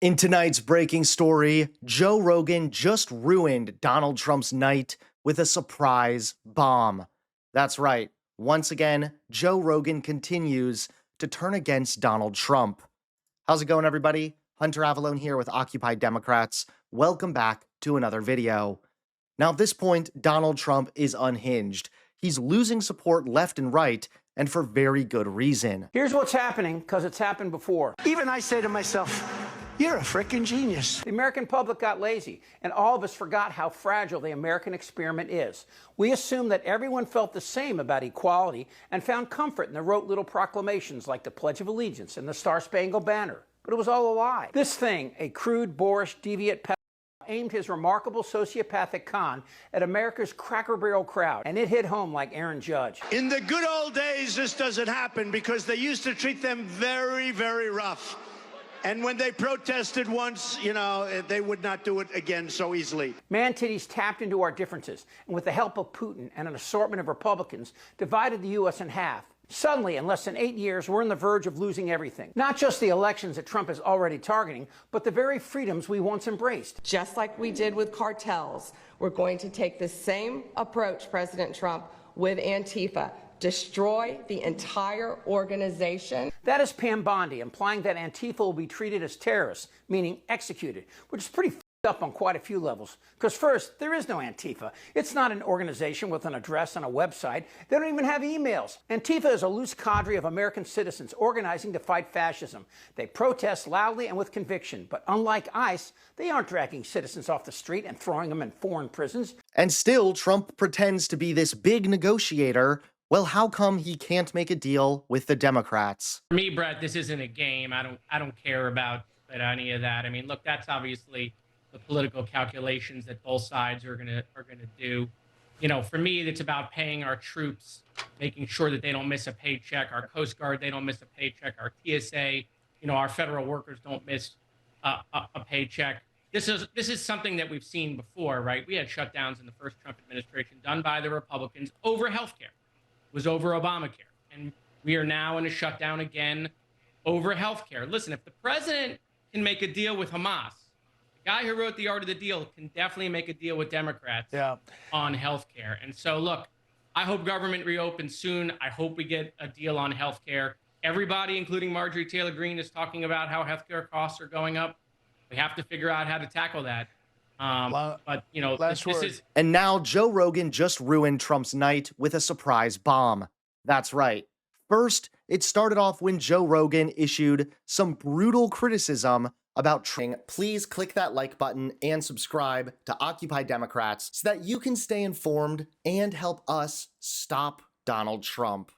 In tonight's breaking story, Joe Rogan just ruined Donald Trump's night with a surprise bomb. That's right. Once again, Joe Rogan continues to turn against Donald Trump. How's it going, everybody? Hunter Avalone here with Occupy Democrats. Welcome back to another video. Now, at this point, Donald Trump is unhinged. He's losing support left and right, and for very good reason. Here's what's happening, because it's happened before. Even I say to myself, you're a frickin' genius. The American public got lazy, and all of us forgot how fragile the American experiment is. We assumed that everyone felt the same about equality and found comfort in the rote little proclamations like the Pledge of Allegiance and the Star-Spangled Banner. But it was all a lie. This thing, a crude, boorish, deviant pedophile, aimed his remarkable sociopathic con at America's Cracker Barrel crowd, and it hit home like Aaron Judge. In the good old days, this doesn't happen because they used to treat them very, very rough. And when they protested once, they would not do it again so easily. Man-titties tapped into our differences, and with the help of Putin and an assortment of Republicans, divided the U.S. in half. Suddenly, in less than 8 years, we're on the verge of losing everything. Not just the elections that Trump is already targeting, but the very freedoms we once embraced. Just like we did with cartels, we're going to take the same approach, President Trump, with Antifa. Destroy the entire organization. That is Pam Bondi, implying that Antifa will be treated as terrorists, meaning executed, which is pretty f***ed up on quite a few levels. Because first, there is no Antifa. It's not an organization with an address and a website. They don't even have emails. Antifa is a loose cadre of American citizens organizing to fight fascism. They protest loudly and with conviction, but unlike ICE, they aren't dragging citizens off the street and throwing them in foreign prisons. And still, Trump pretends to be this big negotiator. Well, how come he can't make a deal with the Democrats? For me, Brett, this isn't a game. I don't care about any of that. I mean, look, that's obviously the political calculations that both sides are gonna do. For me, it's about paying our troops, making sure that they don't miss a paycheck. Our Coast Guard, they don't miss a paycheck. Our TSA, our federal workers don't miss a paycheck. This is something that we've seen before, right? We had shutdowns in the first Trump administration done by the Republicans over healthcare. Was over Obamacare. And we are now in a shutdown again over healthcare. Listen, if the president can make a deal with Hamas, the guy who wrote The Art of the Deal can definitely make a deal with Democrats on healthcare. And so, look, I hope government reopens soon. I hope we get a deal on healthcare. Everybody, including Marjorie Taylor Greene, is talking about how healthcare costs are going up. We have to figure out how to tackle that. This is... And now Joe Rogan just ruined Trump's night with a surprise bomb. That's right. First, it started off when Joe Rogan issued some brutal criticism about Trump. Please click that like button and subscribe to Occupy Democrats so that you can stay informed and help us stop Donald Trump.